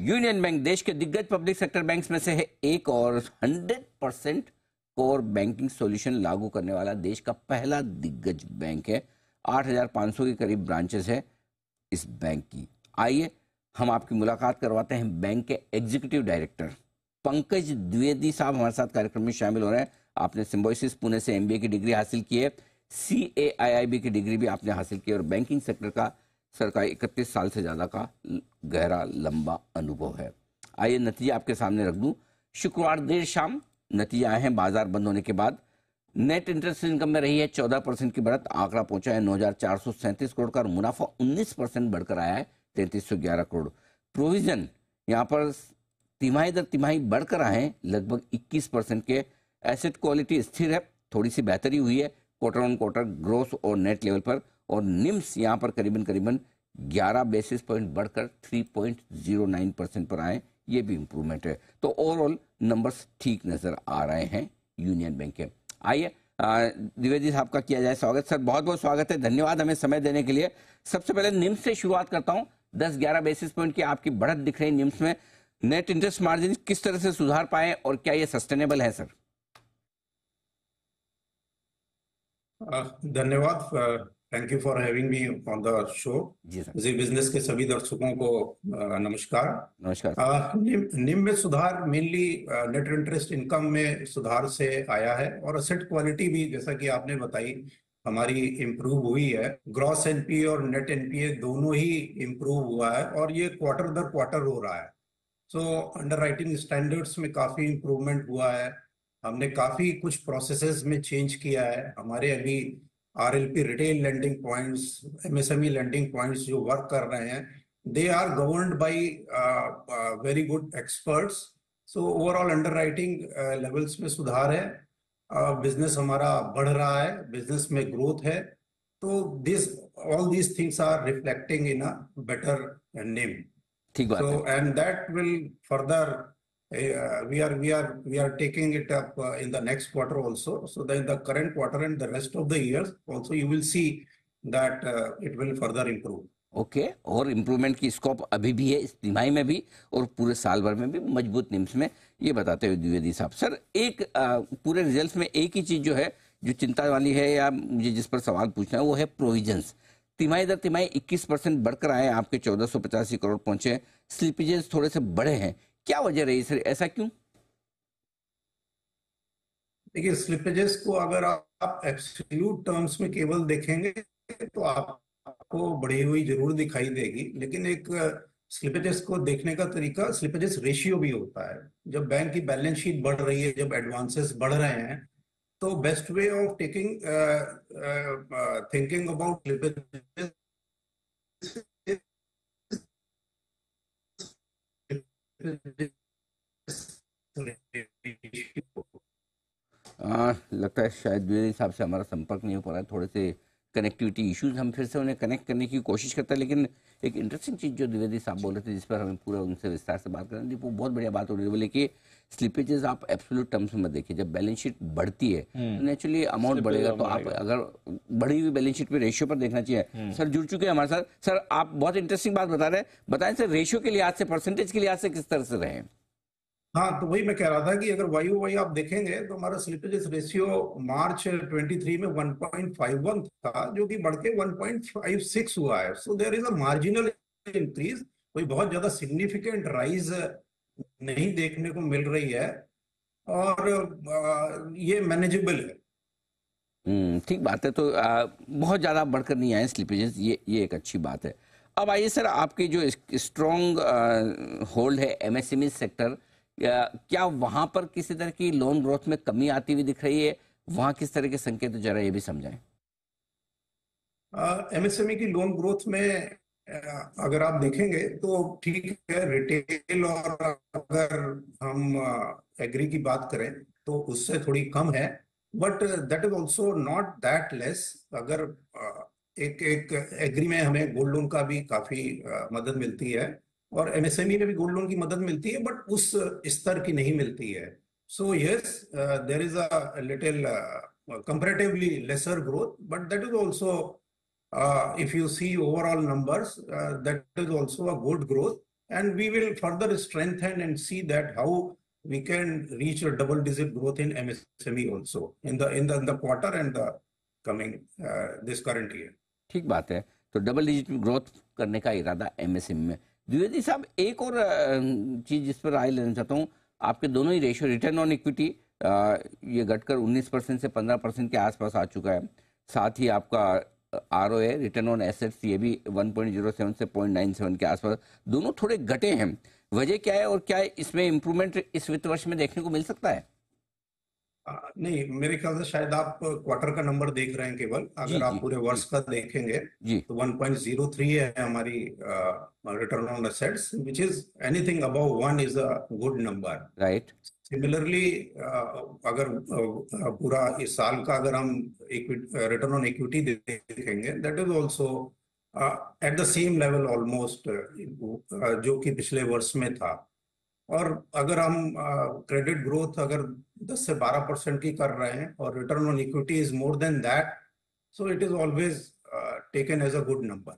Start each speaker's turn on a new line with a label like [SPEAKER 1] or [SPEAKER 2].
[SPEAKER 1] Union bank देश के दिग्गज पब्लिक सेक्टर बैंक्स में से है एक और 100% कोर बैंकिंग सॉल्यूशन लागू करने वाला देश का पहला दिग्गज बैंक है। 8,500 के करीब ब्रांचेस है इस बैंक की। आइए हम आपकी मुलाकात करवाते हैं बैंक के एग्जीक्यूटिव डायरेक्टर पंकज द्विवेदी साहब हमारे साथ कार्यक्रम में शामिल हो रहे हैं। आपने सिम्बायोसिस पुणे से MBA की डिग्री हासिल की है, CAIIB की डिग्री भी आपने हासिल की और बैंकिंग सेक्टर का सरकारी 31 साल से ज्यादा का गहरा लंबा अनुभव है। आइए नतीजे आपके सामने रख दूं। शुक्रवार देर शाम नतीजे आए हैं बाजार बंद होने के बाद। नेट इंटरेस्ट इनकम में रही है 14% की बढ़त, आंकड़ा पहुंचा है 9,437 करोड़ का और मुनाफा 19% बढ़कर आया है 3,311 करोड़। प्रोविजन यहाँ पर तिमाही दर तिमाही बढ़कर आए हैं लगभग 21% के। एसेट क्वालिटी स्थिर है, थोड़ी सी बेहतरी हुई है क्वार्टर ऑन क्वार्टर ग्रोथ और नेट लेवल पर। और निम्स यहाँ पर करीबन 11 बेसिस पॉइंट बढ़कर 3.09% पर आए, ये भी इंप्रूवमेंट है। तो ओवरऑल नंबर्स ठीक नजर आ रहे हैं यूनियन बैंक के। आइए द्विवेदी साहब का किया जाए स्वागत। सर बहुत बहुत स्वागत है, धन्यवाद हमें समय देने के लिए। सबसे पहले निम्स से शुरुआत करता हूँ। 10-11 बेसिस पॉइंट की आपकी बढ़त दिख रही है निम्स में। नेट इंटरेस्ट मार्जिन किस तरह से सुधार पाए और क्या ये सस्टेनेबल है सर?
[SPEAKER 2] धन्यवाद, thank you for having me on the show.
[SPEAKER 1] जी सर।
[SPEAKER 2] जी बिजनेस के सभी दर्शकों को नमस्कार।
[SPEAKER 1] नमस्कार।
[SPEAKER 2] निम में सुधार मेनली नेट इंटरेस्ट इनकम में सुधार से आया है और एसेट क्वालिटी भी जैसा कि आपने बताई हमारी इम्प्रूव हुई है। ग्रॉस NPA और नेट NPA दोनों ही इम्प्रूव हुआ है और ये क्वार्टर दर क्वार्टर हो रहा है। सो अंडरराइटिंग स्टैंडर्ड्स में काफी इम्प्रूवमेंट हुआ है। हमने काफी कुछ प्रोसेसेस में चेंज किया है। हमारे अभी RLP retail lending points, MSME lending points जो वर्क कर रहे हैं, they are governed by very good experts. So overall underwriting levels में सुधार है, बिजनेस हमारा बढ़ रहा है, बिजनेस में ग्रोथ है। तो this all these things are reflecting in a better NIM.
[SPEAKER 1] ठीक बात है।
[SPEAKER 2] So and that will further we are taking it up in the next quarter also. So then the current quarter and the rest of the years also you will see that it will further improve.
[SPEAKER 1] Okay और improvement की scope अभी भी है इस तिमाही में भी और पूरे साल भर में भी मजबूत निम्स में, ये बताते हुए द्विवेदी साहब। सर एक पूरे रिजल्ट्स में एक ही चीज जो है जो चिंता वाली है या मुझे जिस पर सवाल पूछना है वो है प्रोविजंस। तिमाही दर तिमाही 21% बढ़कर आए, आपके 1485 करोड़ पहुंचे। स्लिपेजेस थोड़े से बड़े हैं, क्या वजह रही सर, ऐसा क्यों?
[SPEAKER 2] देखिए स्लिपेजेस को अगर आप एब्सोल्यूट टर्म्स में केवल देखेंगे तो आपको बढ़ी हुई जरूर दिखाई देगी, लेकिन एक स्लिपेजेस को देखने का तरीका स्लिपेजेस रेशियो भी होता है। जब बैंक की बैलेंस शीट बढ़ रही है, जब एडवांसेस बढ़ रहे हैं, तो best way of taking thinking about slippages
[SPEAKER 1] लगता है शायद द्विवेदी साहब से हमारा संपर्क नहीं हो पा रहा है, थोड़े से कनेक्टिविटी इश्यूज। हम फिर से उन्हें कनेक्ट करने की कोशिश करते हैं, लेकिन एक इंटरेस्टिंग चीज़ जो द्विवेदी साहब बोल रहे थे जिस पर हमें पूरा उनसे विस्तार से बात करनी थी, वो बहुत बढ़िया बात हो रही है। बोले कि स्लिपेजेस आप एब्सोल्यूट टर्म्स में देखिए, जब बैलेंस शीट बढ़ती है तो नेचुरली अमाउंट बढ़ेगा, तो आप अगर बढ़ी हुई बैलेंस शीट पे रेशियो पर देखना चाहिए। सर जुड़ चुके हैं हमारे साथ। सर आप बहुत इंटरेस्टिंग बात बता रहे हैं, बताएं सर रेशियो के लिहाज से, परसेंटेज के लिहाज से किस तरह से रहे?
[SPEAKER 2] हाँ, तो वही मैं कह रहा था कि अगर वाई आप देखेंगे तो हमारा स्लिपेजेस रेशियो मार्च 23 में 1.51 था, जो कि बढ़ के 1.56 हुआ है। So there is a marginal increase, कोई बहुत ज्यादा सिग्निफिकेंट राइज नहीं देखने को मिल रही है और ये मैनेजेबल है।
[SPEAKER 1] ठीक बात है। तो बहुत ज्यादा बढ़कर नहीं आए स्लिपेजेस, ये एक अच्छी बात है। अब आइए सर, आपकी जो स्ट्रॉन्ग होल्ड है MSME सेक्टर, क्या वहां पर किसी तरह की लोन ग्रोथ में कमी आती हुई दिख रही है? वहां किस तरह के संकेत, जरा ये भी समझाएं।
[SPEAKER 2] MSME की लोन ग्रोथ में अगर आप देखेंगे तो ठीक है, रिटेल और अगर हम एग्री की बात करें तो उससे थोड़ी कम है, but that is also not that less. अगर एक एग्री में हमें गोल्ड लोन का भी काफी मदद मिलती है और MSME में भी गोल्ड लोन की मदद मिलती है, बट उस स्तर की नहीं मिलती है। So yes, there is a little comparatively lesser growth, but that is also if you see overall numbers, that is also a good growth. and we will further strengthen and see that how we can reach a double-digit growth in MSME also in the quarter and the coming this current year.
[SPEAKER 1] ठीक बात है। तो double digit growth करने का इरादा MSME में। द्विवेदी साहब, एक और चीज जिस पर राय लेना चाहता हूँ, आपके दोनों ही रेशियो, रिटर्न ऑन इक्विटी ये घटकर 19% से 15% के आसपास आ चुका है, साथ ही आपका आरओए, रिटर्न ऑन एसेट्स, ये भी 1.07 से 0.97 के आसपास, दोनों थोड़े घटे हैं। वजह क्या है और क्या इसमें इंप्रूवमेंट इस वित्त वर्ष में देखने को मिल सकता है?
[SPEAKER 2] नहीं, मेरे ख्याल से शायद आप क्वार्टर का नंबर देख रहे हैं केवल। अगर आप पूरे वर्ष का देखेंगे तो 1.03 है हमारी return on assets, which is anything above 1 is a good number, right. Similarly अगर पूरा इस साल का अगर हम रिटर्न ऑन इक्विटी देखेंगे, that is also at the same level almost जो कि पिछले वर्ष में था। और अगर हम क्रेडिट ग्रोथ अगर 10 से 12% की कर रहे हैं और return on equity is more than that, so it is always taken as a good number.